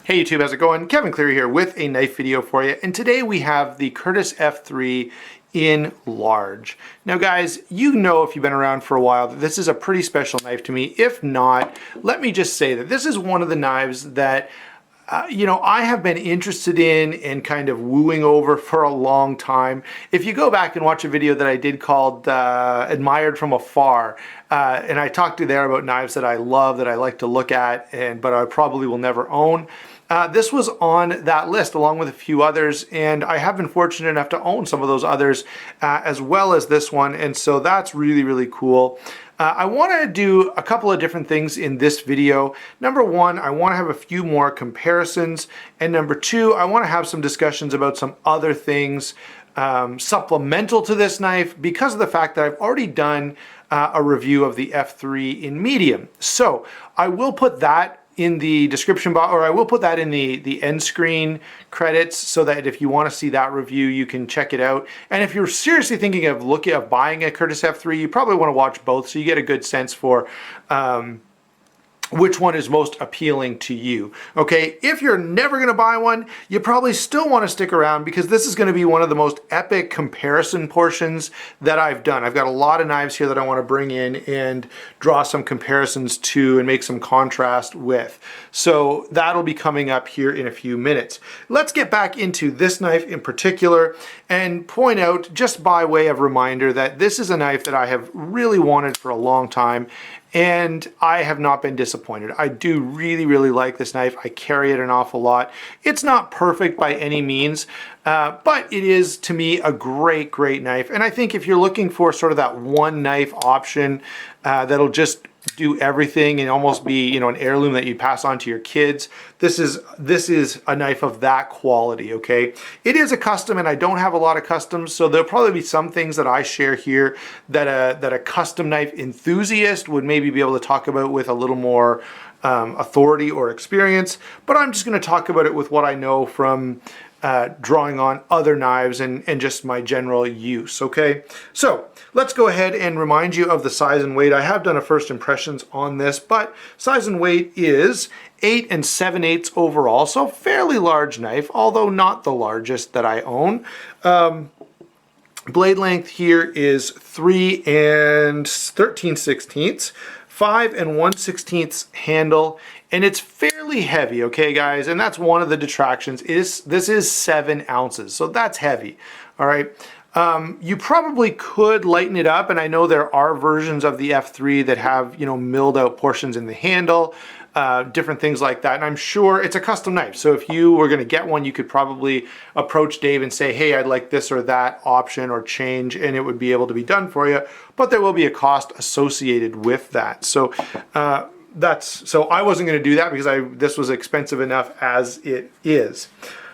Hey YouTube, how's it going? Kevin Cleary here with a knife video for you, and today we have the Curtis F3 in large. Now guys, you know if you've been around for a while that this is a pretty special knife to me. If not, let me just say that this is one of the knives that I have been interested in and kind of wooing over for a long time. If you go back and watch a video that I did called Admired from Afar, and I talked to there about knives that I love, that I like to look at, but I probably will never own. This was on that list along with a few others, and I have been fortunate enough to own some of those others as well as this one, and so that's really, really cool. I want to do a couple of different things in this video. Number one, I want to have a few more comparisons, and number two, I want to have some discussions about some other things supplemental to this knife because of the fact that I've already done a review of the F3 in medium. So I will put that in the description box, or I will put that in the end screen credits so that if you want to see that review, you can check it out. And if you're seriously thinking of buying a Curtis F3, you probably want to watch both so you get a good sense for which one is most appealing to you. Okay, if you're never going to buy one, you probably still want to stick around because this is going to be one of the most epic comparison portions that I've done. I've got a lot of knives here that I want to bring in and draw some comparisons to and make some contrast with. So that'll be coming up here in a few minutes. Let's get back into this knife in particular and point out, just by way of reminder, that this is a knife that I have really wanted for a long time, and I have not been disappointed. I do really, really like this knife. I carry it an awful lot. It's not perfect by any means, but it is, to me, a great, great knife. And I think if you're looking for sort of that one knife option that'll just do everything and almost be, an heirloom that you pass on to your kids, this is a knife of that quality. Okay, it is a custom, and I don't have a lot of customs, so there'll probably be some things that I share here that a custom knife enthusiast would maybe be able to talk about with a little more authority or experience. But I'm just going to talk about it with what I know from drawing on other knives and just my general use. Okay, so let's go ahead and remind you of the size and weight. I have done a first impressions on this, but size and weight is 8 7/8 overall, so fairly large knife, although not the largest that I own. Blade length here is 3 13/16, 5 1/16 handle, and it's fairly heavy, okay guys, and that's one of the detractions. This is 7 ounces, so that's heavy. All right, you probably could lighten it up, and I know there are versions of the F3 that have milled out portions in the handle, different things like that, and I'm sure it's a custom knife, so if you were going to get one, you could probably approach Dave and say, hey, I'd like this or that option or change, and it would be able to be done for you, but there will be a cost associated with that. So so I wasn't going to do that because this was expensive enough as it is.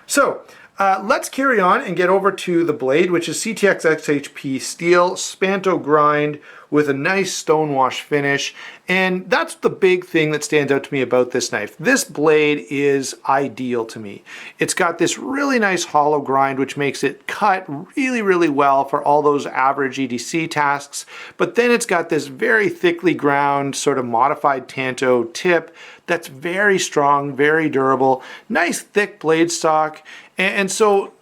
So let's carry on and get over to the blade, which is CTX XHP steel, Spanto grind with a nice stonewash finish. And that's the big thing that stands out to me about this knife. This blade is ideal to me. It's got this really nice hollow grind, which makes it cut really, really well for all those average EDC tasks. But then it's got this very thickly ground, sort of modified Tanto tip that's very strong, very durable, nice thick blade stock. And so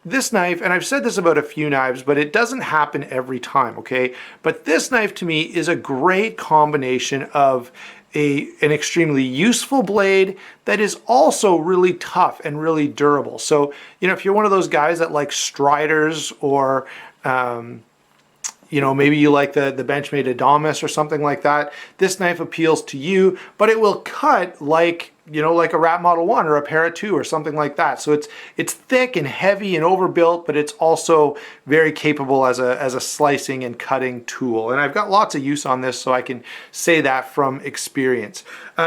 this knife, and I've said this about a few knives, but it doesn't happen every time, okay? But this knife to me is a great combination of an extremely useful blade that is also really tough and really durable. So, if you're one of those guys that like Striders or maybe you like the Benchmade Ergonomics or something like that, this knife appeals to you, but it will cut like a Rat Model 1 or a Para 2 or something like that. So it's thick and heavy and overbuilt, but it's also very capable as a slicing and cutting tool. And I've got lots of use on this, so I can say that from experience.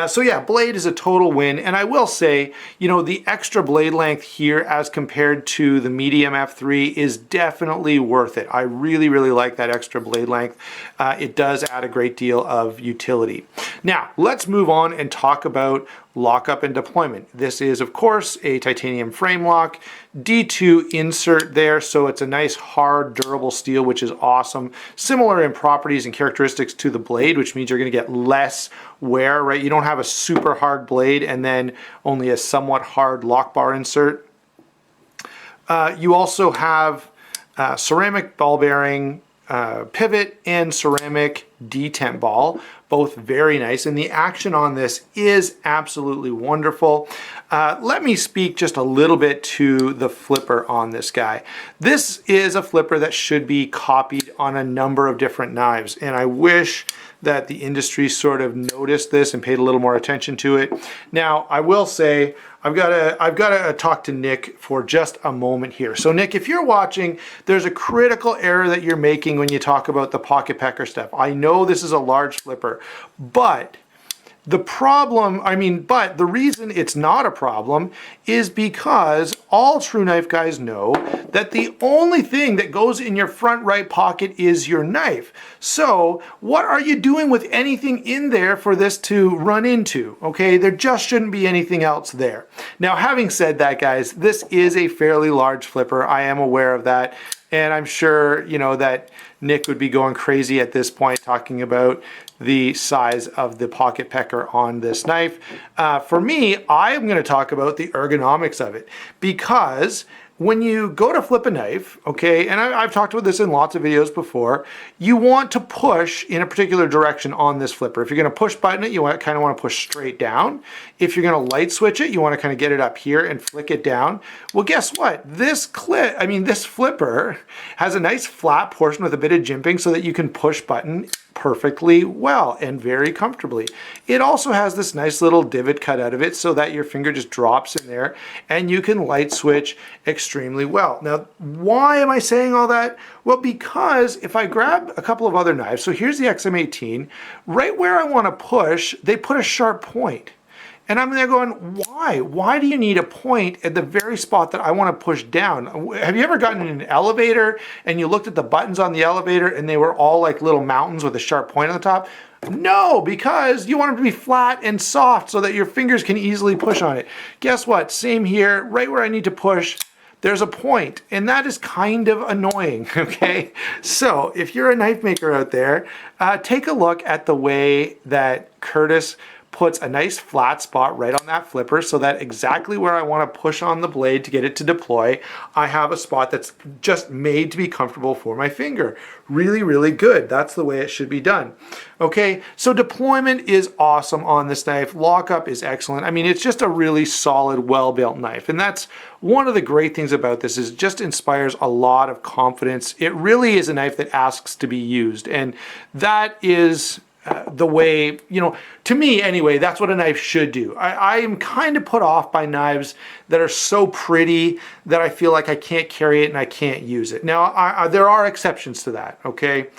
So yeah, blade is a total win. And I will say, the extra blade length here as compared to the medium F3 is definitely worth it. I really, really like that extra blade length. It does add a great deal of utility. Now, let's move on and talk about lockup and deployment. This is, of course, a titanium frame lock, D2 insert there, so it's a nice hard durable steel, which is awesome. Similar in properties and characteristics to the blade, which means you're going to get less wear, right? You don't have a super hard blade and then only a somewhat hard lock bar insert. You also have ceramic ball bearing pivot and ceramic detent ball, both very nice, and the action on this is absolutely wonderful. Let me speak just a little bit to the flipper on this guy. This is a flipper that should be copied on a number of different knives, and I wish that the industry sort of noticed this and paid a little more attention to it. Now, I will say, I've got to talk to Nick for just a moment here. So Nick, if you're watching, there's a critical error that you're making when you talk about the pocket pecker stuff. I know this is a large flipper, but the reason it's not a problem is because all true knife guys know that the only thing that goes in your front right pocket is your knife. So what are you doing with anything in there for this to run into? Okay, there just shouldn't be anything else there. Now, having said that, guys, this is a fairly large flipper. I am aware of that. And I'm sure, you know, that Nick would be going crazy at this point talking about the size of the pocket pecker on this knife. For me, I'm going to talk about the ergonomics of it, because when you go to flip a knife, okay, and I've talked about this in lots of videos before, you want to push in a particular direction on this flipper. If you're going to push button it, you kind of want to push straight down. If you're going to light switch it, you want to kind of get it up here and flick it down. Well, guess what? This flipper has a nice flat portion with a bit of jimping so that you can push button perfectly well and very comfortably. It also has this nice little divot cut out of it so that your finger just drops in there and you can light switch extremely well. Now, why am I saying all that? Well, because if I grab a couple of other knives, so here's the XM18, right where I want to push, they put a sharp point. And I'm there going, why? Why do you need a point at the very spot that I want to push down? Have you ever gotten in an elevator and you looked at the buttons on the elevator and they were all like little mountains with a sharp point on the top? No, because you want them to be flat and soft so that your fingers can easily push on it. Guess what? Same here, right where I need to push, there's a point, and that is kind of annoying, okay? So if you're a knife maker out there, take a look at the way that Curtis puts a nice flat spot right on that flipper so that exactly where I want to push on the blade to get it to deploy, I have a spot that's just made to be comfortable for my finger. Really, really good. That's the way it should be done. Okay, so deployment is awesome on this knife. Lockup is excellent. I mean, it's just a really solid, well-built knife. And that's one of the great things about this, is it just inspires a lot of confidence. It really is a knife that asks to be used. And that is the way, you know, to me anyway, that's what a knife should do. I am kind of put off by knives that are so pretty that I feel like I can't carry it and I can't use it. Now, there are exceptions to that, okay?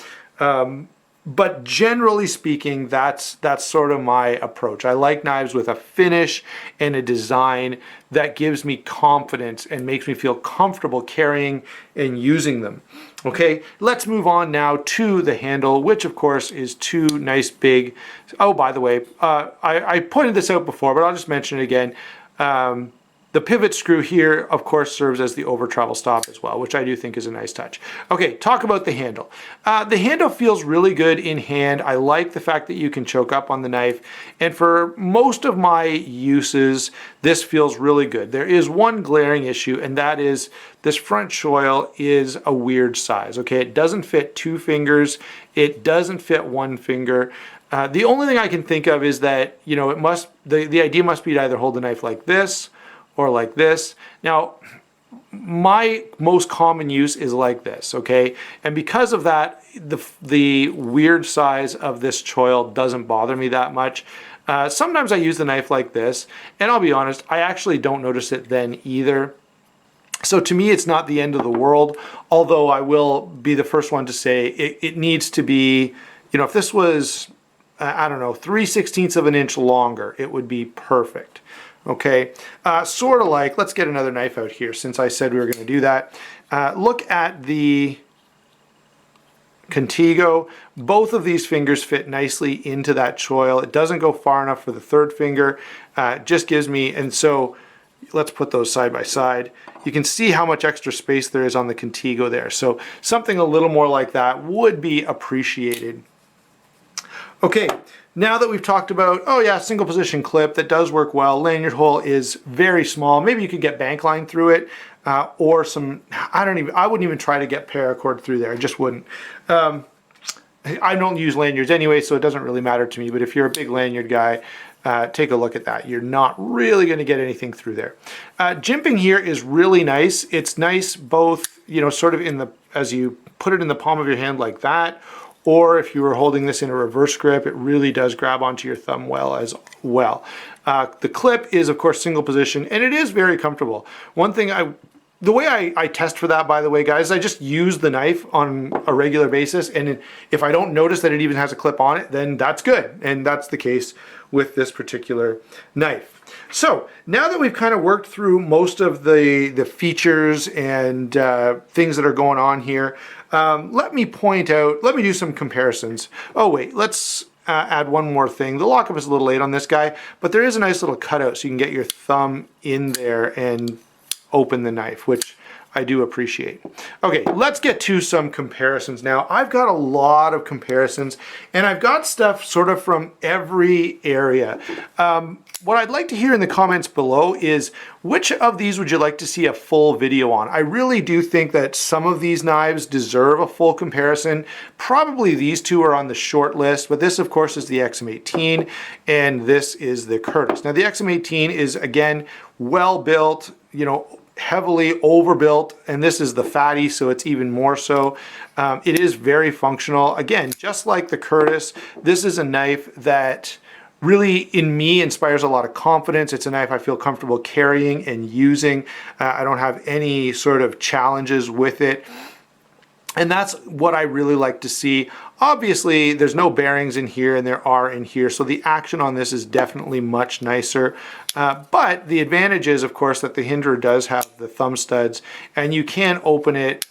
But generally speaking, that's sort of my approach. I like knives with a finish and a design that gives me confidence and makes me feel comfortable carrying and using them. Okay, let's move on now to the handle, which of course is two nice big, oh, by the way, I pointed this out before, but I'll just mention it again. The pivot screw here, of course, serves as the over travel stop as well, which I do think is a nice touch. Okay, talk about the handle. The handle feels really good in hand. I like the fact that you can choke up on the knife. And for most of my uses, this feels really good. There is one glaring issue, and that is this front choil is a weird size. Okay, it doesn't fit two fingers. It doesn't fit one finger. The only thing I can think of is that, you know, the idea must be to either hold the knife like this or like this. Now, my most common use is like this, okay? And because of that, the weird size of this choil doesn't bother me that much. Sometimes I use the knife like this, and I'll be honest, I actually don't notice it then either. So to me, it's not the end of the world, although I will be the first one to say it needs to be, you know, if this was, I don't know, 3/16 of an inch longer, it would be perfect. Okay, sort of like, let's get another knife out here since I said we were going to do that. Look at the contigo. Both of these fingers fit nicely into that choil. It doesn't go far enough for the third finger. Just gives me, and so let's put those side by side. You can see how much extra space there is on the contigo there. So something a little more like that would be appreciated. Okay, now that we've talked about, oh yeah, single position clip, that does work well. Lanyard hole is very small. Maybe you could get bank line through it, or some, I wouldn't even try to get paracord through there. I just wouldn't. I don't use lanyards anyway, so it doesn't really matter to me. But if you're a big lanyard guy, take a look at that. You're not really going to get anything through there. Jimping here is really nice. It's nice both, you know, sort of in the, as you put it in the palm of your hand like that, or if you were holding this in a reverse grip, it really does grab onto your thumb well as well. The clip is, of course, single position, and it is very comfortable. One thing the way I test for that, by the way, guys, I just use the knife on a regular basis, and if I don't notice that it even has a clip on it, then that's good, and that's the case with this particular knife. So now that we've kind of worked through most of the features and things that are going on here, let me do some comparisons. Oh wait, let's add one more thing. The lockup is a little late on this guy, but there is a nice little cutout so you can get your thumb in there and open the knife, which I do appreciate. Okay, let's get to some comparisons now. I've got a lot of comparisons, and I've got stuff sort of from every area. What I'd like to hear in the comments below is, which of these would you like to see a full video on? I really do think that some of these knives deserve a full comparison. Probably these two are on the short list, but this, of course, is the XM18, and this is the Curtis. Now, the XM18 is, again, well built, you know, heavily overbuilt, and this is the fatty, so it's even more so. It is very functional. Again, just like the Curtis, this is a knife that really, in me, inspires a lot of confidence. It's a knife I feel comfortable carrying and using. I don't have any sort of challenges with it. And that's what I really like to see. Obviously, there's no bearings in here, and there are in here, so the action on this is definitely much nicer. But the advantage is, of course, that the Hinderer does have the thumb studs, and you can open it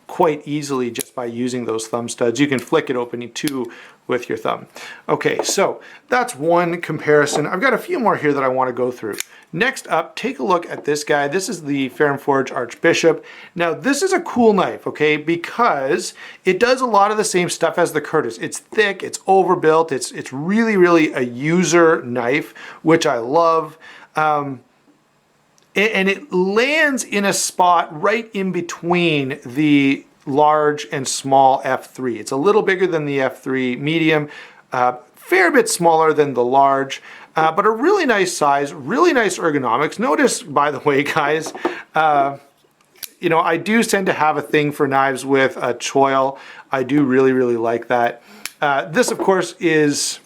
quite easily just by using those thumb studs. You can flick it open too with your thumb. Okay, so that's one comparison. I've got a few more here that I want to go through. Next up, take a look at this guy. This is the Fair & Forge Archbishop. Now, this is a cool knife, okay, because it does a lot of the same stuff as the Curtis. It's thick, it's overbuilt, it's really, really a user knife, which I love. And it lands in a spot right in between the large and small F3. It's a little bigger than the F3 medium, fair bit smaller than the large, but a really nice size, really nice ergonomics. Notice, by the way, guys, you know, I do tend to have a thing for knives with a choil. I do really, really like that. This, of course, is,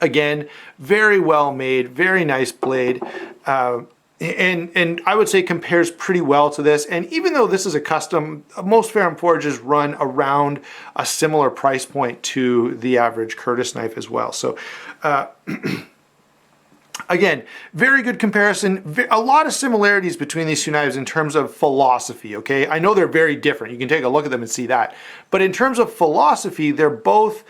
again, very well made, very nice blade. And I would say compares pretty well to this. And even though this is a custom, most Fair & Forges run around a similar price point to the average Curtis knife as well. So again, very good comparison. A lot of similarities between these two knives in terms of philosophy, okay? I know they're very different. You can take a look at them and see that. But in terms of philosophy, they're both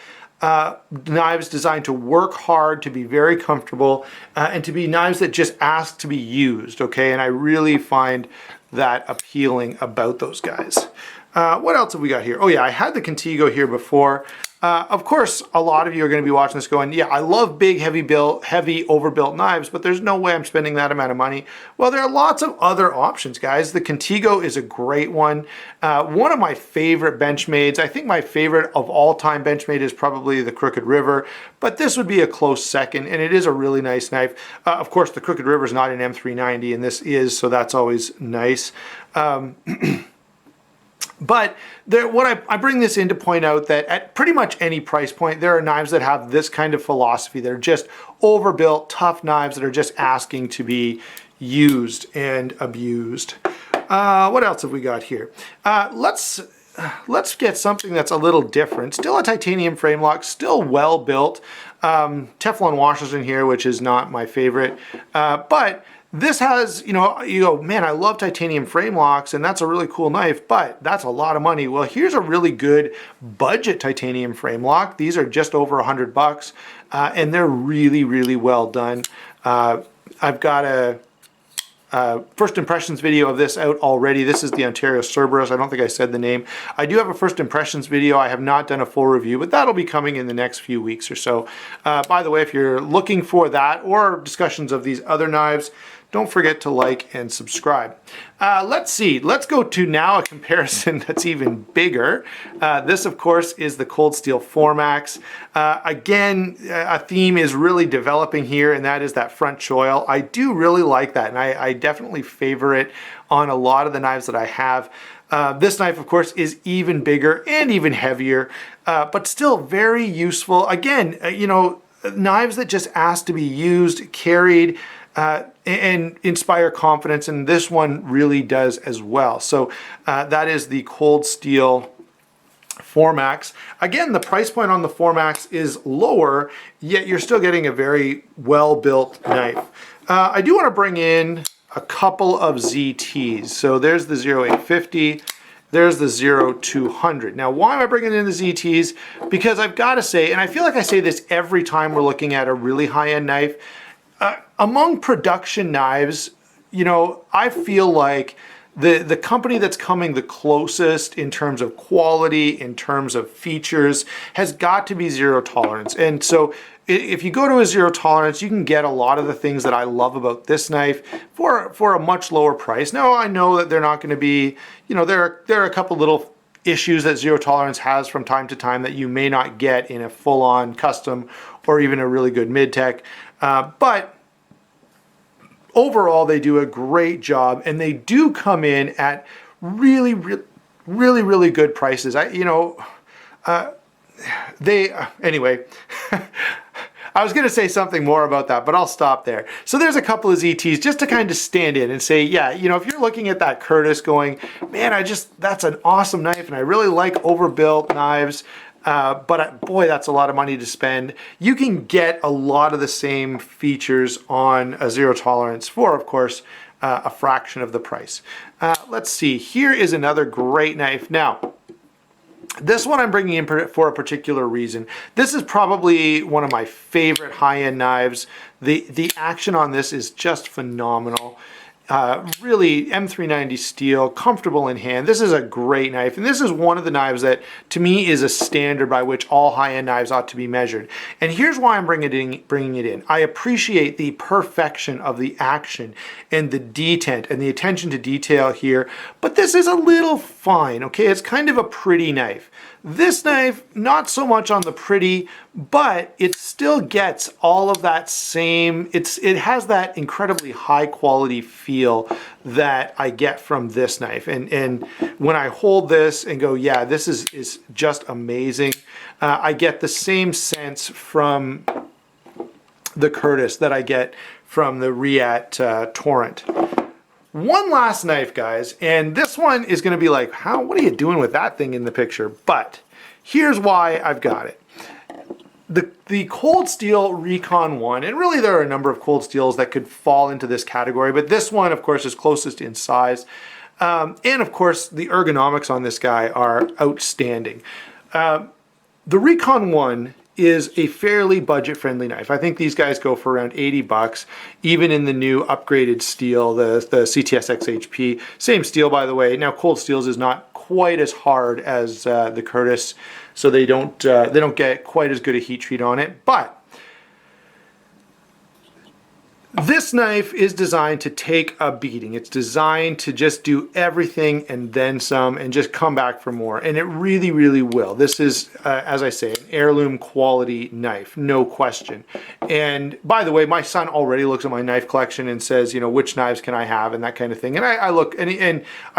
knives designed to work hard, to be very comfortable, and to be knives that just ask to be used, okay? And I really find that appealing about those guys. What else have we got here? Oh yeah, I had the Contigo here before. Of course, a lot of you are going to be watching this going, yeah, I love big, heavy, overbuilt knives, but there's no way I'm spending that amount of money. Well, there are lots of other options, guys. The Contigo is a great one. One of my favorite Benchmades, I think my favorite of all time Benchmade is probably the Crooked River, but this would be a close second, and it is a really nice knife. Of course, the Crooked River is not an M390, and this is, so that's always nice. But I bring this in to point out that at pretty much any price point, there are knives that have this kind of philosophy. They're just overbuilt, tough knives that are just asking to be used and abused. What else have we got here? Let's get something that's a little different. Still a titanium frame lock, still well built. Teflon washers in here, which is not my favorite. But This has, you know, you go, man, I love titanium frame locks and that's a really cool knife, but that's a lot of money. Well, here's a really good budget titanium frame lock. These are just over $100 and they're really, really well done. I've got a first impressions video of this out already. This is the Ontario Cerberus. I don't think I said the name. I do have a first impressions video. I have not done a full review, but that'll be coming in the next few weeks or so. By the way, if you're looking for that or discussions of these other knives, don't forget to like and subscribe. Let's see. Let's go to now a comparison that's even bigger. This, of course, is the Cold Steel Formax. Again, a theme is really developing here, and that is that front choil. I do really like that, and I definitely favor it on a lot of the knives that I have. This knife, of course, is even bigger and even heavier, but still very useful. Again, you know, knives that just ask to be used, carried, and inspire confidence, and this one really does as well. So that is the Cold Steel Formax. Again, the price point on the Formax is lower, yet you're still getting a very well-built knife. I do want to bring in a couple of ZTs. So there's the 0850, there's the 0200. Now, why am I bringing in the ZTs? Because I've got to say, and I feel like I say this every time we're looking at a really high-end knife, among production knives, you know, I feel like the company that's coming the closest in terms of quality, in terms of features, has got to be Zero Tolerance. And so if you go to a Zero Tolerance, you can get a lot of the things that I love about this knife for a much lower price. Now, I know that they're not going to be, you know, there are a couple little issues that Zero Tolerance has from time to time that you may not get in a full-on custom or even a really good mid-tech. But overall, they do a great job, and they do come in at really good prices. Anyway, I was going to say something more about that, but I'll stop there. So there's a couple of ZTs just to kind of stand in and say, yeah, you know, if you're looking at that Curtis going, man, that's an awesome knife, and I really like overbuilt knives. But boy, that's a lot of money to spend. You can get a lot of the same features on a Zero Tolerance for, of course, a fraction of the price. Let's see. Here is another great knife. Now, this one I'm bringing in for a particular reason. This is probably one of my favorite high-end knives. The action on this is just phenomenal. Really M390 steel, comfortable in hand. This is a great knife, and this is one of the knives that to me is a standard by which all high-end knives ought to be measured. And here's why I'm bringing it in. I appreciate the perfection of the action and the detent and the attention to detail here, but this is a little fine, okay? It's kind of a pretty knife. This knife, not so much on the pretty, but it still gets all of that same, it has that incredibly high quality feel that I get from this knife. And when I hold this and go, yeah, this is just amazing, I get the same sense from the Curtis that I get from the Riat Torrent. One last knife, guys, and this one is going to be like, what are you doing with that thing in the picture? But here's why I've got it. The Cold Steel Recon 1, and really there are a number of Cold Steels that could fall into this category, but this one, of course, is closest in size. And of course, the ergonomics on this guy are outstanding. The Recon 1 is a fairly budget-friendly knife. I think these guys go for around 80 bucks, even in the new upgraded steel, the CTS XHP. Same steel, by the way. Now, Cold Steels is not quite as hard as the Curtis, so they don't get quite as good a heat treat on it, but this knife is designed to take a beating. It's designed to just do everything and then some and just come back for more. And it really, really will. This is, as I say, an heirloom quality knife, no question. And by the way, my son already looks at my knife collection and says, you know, which knives can I have and that kind of thing. And I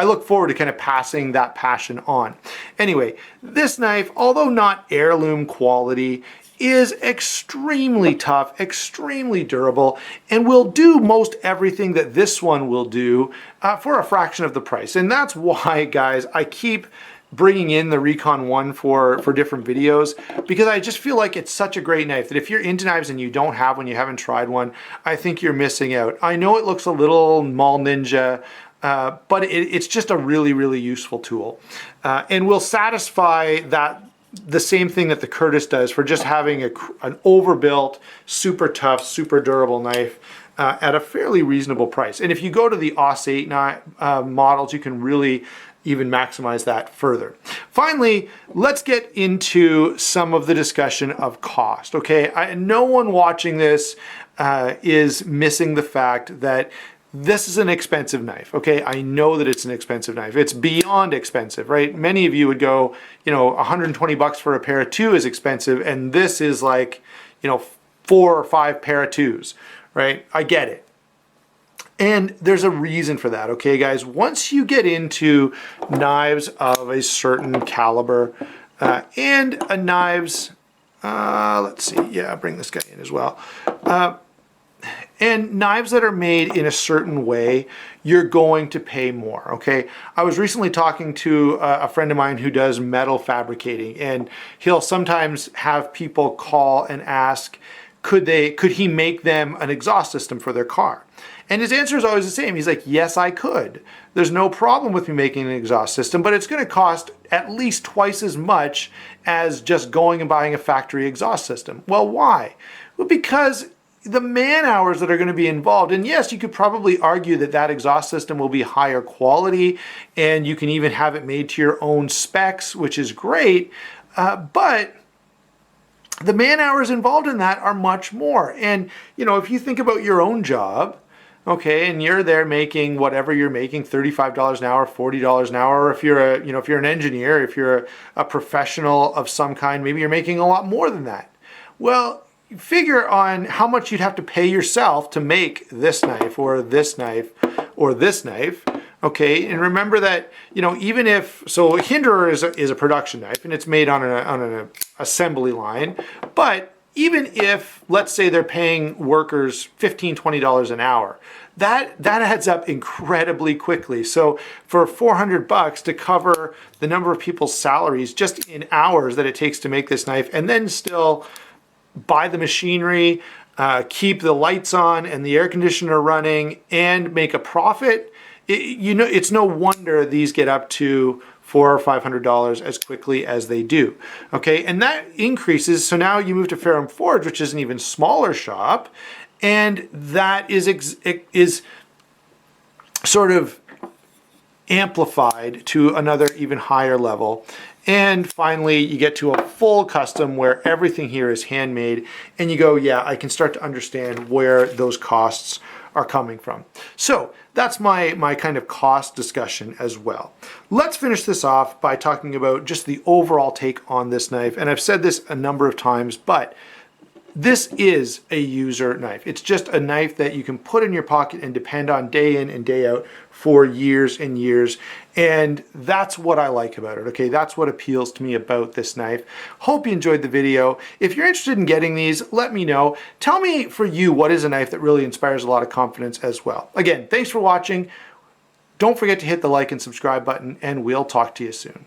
look forward to kind of passing that passion on. Anyway, this knife, although not heirloom quality, is extremely tough, extremely durable, and will do most everything that this one will do for a fraction of the price. And that's why, guys, I keep bringing in the Recon 1 for different videos, because I just feel like it's such a great knife that if you're into knives and you don't have one, you haven't tried one, I think you're missing out. I know it looks a little mall ninja, but it's just a really, really useful tool, and will satisfy the same thing that the Curtis does for just having an overbuilt, super tough, super durable knife at a fairly reasonable price. And if you go to the AUS 8 models, you can really even maximize that further. Finally, let's get into some of the discussion of cost. Okay, no one watching this is missing the fact that this is an expensive knife. Okay, I know that it's an expensive knife. It's beyond expensive, right? Many of you would go, 120 bucks for a pair of two is expensive, and this is like, 4 or 5 pair of twos, right? I get it. And there's a reason for that, okay, guys? Once you get into knives of a certain caliber and a knives, let's see, yeah, bring this guy in as well. And knives that are made in a certain way, you're going to pay more, okay? I was recently talking to a friend of mine who does metal fabricating, and he'll sometimes have people call and ask, could he make them an exhaust system for their car? And his answer is always the same. He's like, yes, I could. There's no problem with me making an exhaust system, but it's going to cost at least twice as much as just going and buying a factory exhaust system. Well, why? Well, because the man hours that are going to be involved, and yes, you could probably argue that exhaust system will be higher quality, and you can even have it made to your own specs, which is great, but the man hours involved in that are much more. And, if you think about your own job, okay, and you're there making whatever you're making, $35 an hour, $40 an hour, or if you're if you're an engineer, if you're a professional of some kind, maybe you're making a lot more than that. Well, figure on how much you'd have to pay yourself to make this knife or this knife or this knife, okay? And remember that, even if, so Hinderer is a production knife and it's made on an assembly line, but even if, let's say they're paying workers $15, $20 an hour, that adds up incredibly quickly. So for 400 bucks to cover the number of people's salaries just in hours that it takes to make this knife, and then still buy the machinery, keep the lights on and the air conditioner running, and make a profit, it's no wonder these get up to $400 or $500 as quickly as they do. Okay, and that increases. So now you move to Ferrum Forge, which is an even smaller shop, and that is sort of amplified to another even higher level. And finally, you get to a full custom where everything here is handmade, and you go, yeah, I can start to understand where those costs are coming from. So that's my kind of cost discussion as well. Let's finish this off by talking about just the overall take on this knife. And I've said this a number of times, but this is a user knife. It's just a knife that you can put in your pocket and depend on day in and day out for years and years. And that's what I like about it, okay? That's what appeals to me about this knife. Hope you enjoyed the video. If you're interested in getting these, let me know. Tell me for you what is a knife that really inspires a lot of confidence as well. Again, thanks for watching. Don't forget to hit the like and subscribe button, and we'll talk to you soon.